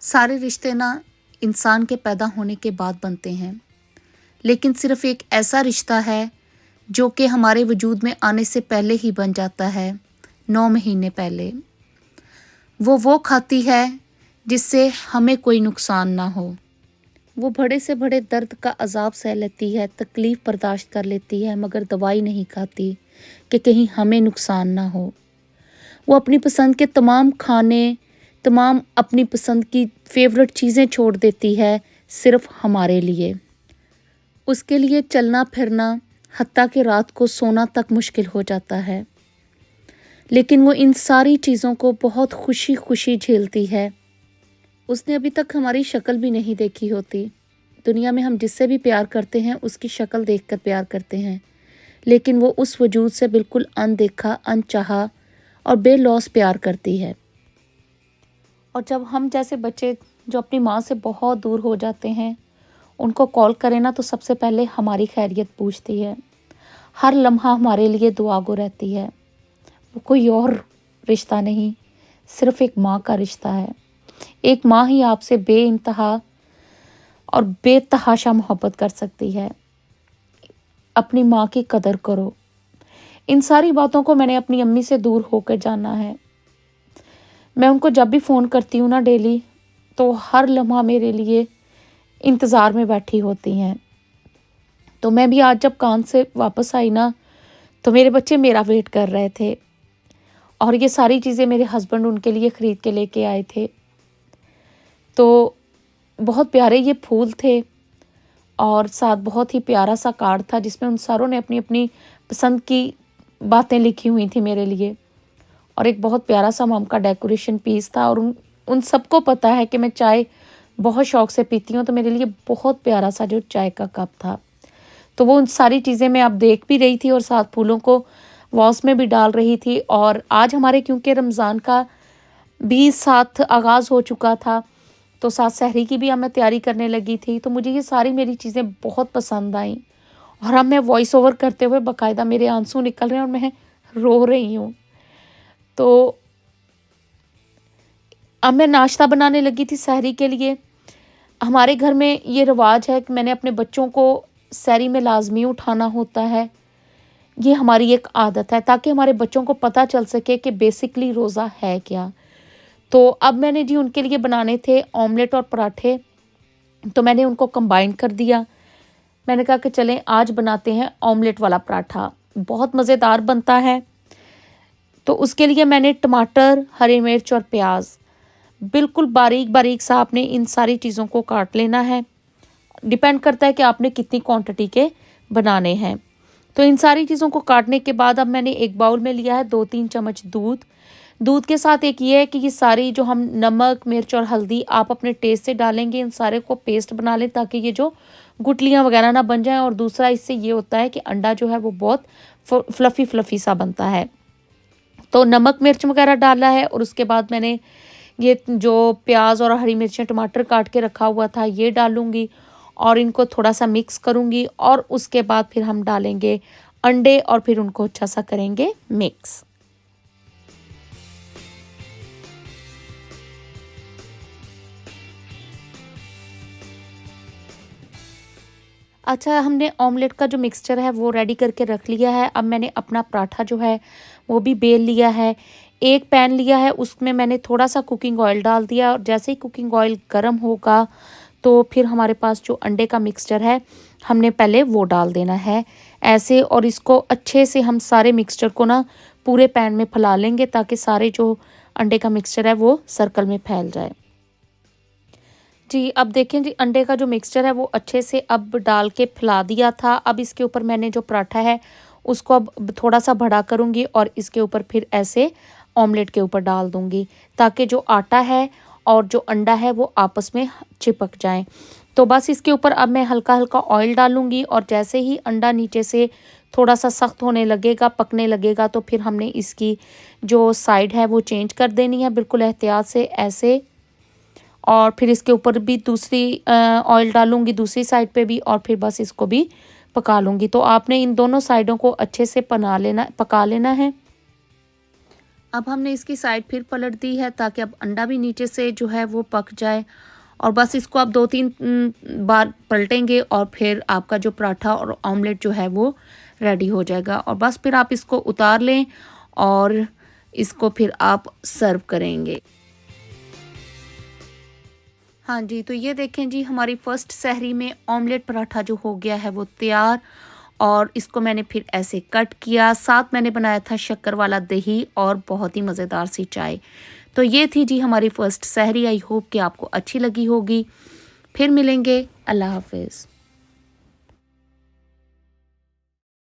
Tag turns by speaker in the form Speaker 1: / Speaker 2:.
Speaker 1: सारे रिश्ते ना इंसान के पैदा होने के बाद बनते हैं, लेकिन सिर्फ एक ऐसा रिश्ता है जो कि हमारे वजूद में आने से पहले ही बन जाता है, 9 महीने पहले। वो खाती है जिससे हमें कोई नुकसान ना हो। वो बड़े से बड़े दर्द का अजाब सह लेती है, तकलीफ़ बर्दाश्त कर लेती है, मगर दवाई नहीं खाती कि कहीं हमें नुकसान ना हो। वो अपनी पसंद के तमाम खाने, तमाम अपनी पसंद की फ़ेवरेट चीज़ें छोड़ देती है सिर्फ़ हमारे लिए। उसके लिए चलना फिरना, हत्ता कि रात को सोना तक मुश्किल हो जाता है। लेकिन वो इन सारी चीज़ों को बहुत खुशी-खुशी झेलती है। उसने अभी तक हमारी शक्ल भी नहीं देखी होती। दुनिया में हम जिससे भी प्यार करते हैं उसकी शक्ल देखकर प्यार करते हैं। लेकिन वो उस वजूद से बिल्कुल अनदेखा, अनचाहा और बेलौस प्यार करती है। और जब हम जैसे बच्चे जो अपनी माँ से बहुत दूर हो जाते हैं, उनको कॉल करें ना तो सबसे पहले हमारी खैरियत पूछती है। हर लम्हा हमारे लिए दुआगो रहती है। वो कोई और रिश्ता नहीं, सिर्फ एक माँ का रिश्ता है। एक माँ ही आपसे बेइंतहा और बेतहाशा मोहब्बत कर सकती है। अपनी माँ की कदर करो। इन सारी बातों को मैंने अपनी अम्मी से दूर होकर जाना है। मैं उनको जब भी फ़ोन करती हूँ ना डेली, तो हर लम्हा मेरे लिए इंतज़ार में बैठी होती हैं। तो मैं भी आज जब काम से वापस आई ना, तो मेरे बच्चे मेरा वेट कर रहे थे और ये सारी चीज़ें मेरे हस्बैंड उनके लिए ख़रीद के लेके आए थे। तो बहुत प्यारे ये फूल थे और साथ बहुत ही प्यारा सा कार्ड था जिसमें उन सारों ने अपनी अपनी पसंद की बातें लिखी हुई थी मेरे लिए। और एक बहुत प्यारा सा मम का डेकोरेशन पीस था और उन सबको पता है कि मैं चाय बहुत शौक से पीती हूँ, तो मेरे लिए बहुत प्यारा सा जो चाय का कप था। तो वो उन सारी चीज़ें मैं अब देख भी रही थी और साथ फूलों को वॉस में भी डाल रही थी। और आज हमारे क्योंकि रमज़ान का भी साथ आगाज़ हो चुका था, तो साथ सहरी की भी अब मैं तैयारी करने लगी थी। तो मुझे ये सारी मेरी चीज़ें बहुत पसंद आईं और अब मैं वॉइस ओवर करते हुए बाकायदा मेरे आंसू निकल रहे हैं और मैं रो रही हूँ। तो अब मैं नाश्ता बनाने लगी थी सहरी के लिए। हमारे घर में ये रिवाज है कि मैंने अपने बच्चों को सहरी में लाज़मी उठाना होता है। ये हमारी एक आदत है ताकि हमारे बच्चों को पता चल सके कि बेसिकली रोज़ा है क्या। तो अब मैंने जी उनके लिए बनाने थे ऑमलेट और पराठे, तो मैंने उनको कंबाइन कर दिया। मैंने कहा कि चलें आज बनाते हैं ऑमलेट वाला पराठा, बहुत मज़ेदार बनता है। तो उसके लिए मैंने टमाटर, हरी मिर्च और प्याज बिल्कुल बारीक बारीक सा आपने इन सारी चीज़ों को काट लेना है। डिपेंड करता है कि आपने कितनी क्वांटिटी के बनाने हैं। तो इन सारी चीज़ों को काटने के बाद अब मैंने एक बाउल में लिया है 2-3 चम्मच दूध। दूध के साथ एक ये है कि ये सारी जो हम नमक, मिर्च और हल्दी आप अपने टेस्ट से डालेंगे, इन सारे को पेस्ट बना लें ताकि ये जो गुठलियाँ वगैरह ना बन जाएँ। और दूसरा इससे ये होता है कि अंडा जो है वो बहुत फ्लफ़ी फ्लफ़ी सा बनता है। तो नमक, मिर्च वगैरह डाला है और उसके बाद मैंने ये जो प्याज और हरी मिर्चें, टमाटर काट के रखा हुआ था ये डालूँगी और इनको थोड़ा-सा मिक्स करूँगी और उसके बाद फिर हम डालेंगे अंडे और फिर उनको अच्छा सा करेंगे मिक्स। अच्छा, हमने ऑमलेट का जो मिक्सचर है वो रेडी करके रख लिया है। अब मैंने अपना पराठा जो है वो भी बेल लिया है। एक पैन लिया है, उसमें मैंने थोड़ा-सा कुकिंग ऑयल डाल दिया और जैसे ही कुकिंग ऑयल गर्म होगा तो फिर हमारे पास जो अंडे का मिक्सचर है हमने पहले वो डाल देना है ऐसे। और इसको अच्छे से हम सारे मिक्सचर को ना पूरे पैन में फैला लेंगे ताकि सारे जो अंडे का मिक्सचर है वो सर्कल में फैल जाए। जी, अब देखें जी अंडे का जो मिक्सचर है वो अच्छे से अब डाल के फैला दिया था। अब इसके ऊपर मैंने जो पराठा है उसको अब थोड़ा-सा बड़ा करूँगी और इसके ऊपर फिर ऐसे ऑमलेट के ऊपर डाल दूँगी ताकि जो आटा है और जो अंडा है वो आपस में चिपक जाएँ। तो बस इसके ऊपर अब मैं हल्का-हल्का ऑयल डालूँगी और जैसे ही अंडा नीचे से थोड़ा-सा सख्त होने लगेगा, पकने लगेगा, तो फिर हमने इसकी जो साइड है वो चेंज कर देनी है बिल्कुल एहतियात से ऐसे। और फिर इसके ऊपर भी दूसरी ऑयल डालूँगी दूसरी साइड पे भी और फिर बस इसको भी पका लूँगी। तो आपने इन दोनों साइडों को अच्छे से पका लेना है। अब हमने इसकी साइड फिर पलट दी है ताकि अब अंडा भी नीचे से जो है वो पक जाए। और बस इसको आप 2-3 बार पलटेंगे और फिर आपका जो पराठा और ऑमलेट जो है वो रेडी हो जाएगा। और बस फिर आप इसको उतार लें और इसको फिर आप सर्व करेंगे। हाँ जी, तो ये देखें जी, हमारी फर्स्ट सहरी में ऑमलेट पराठा जो हो गया है वो तैयार। और इसको मैंने फिर ऐसे कट किया, साथ मैंने बनाया था शक्कर वाला दही और बहुत ही मज़ेदार सी चाय। तो ये थी जी हमारी फर्स्ट सहरी। आई होप कि आपको अच्छी लगी होगी। फिर मिलेंगे। अल्लाह हाफ़िज़।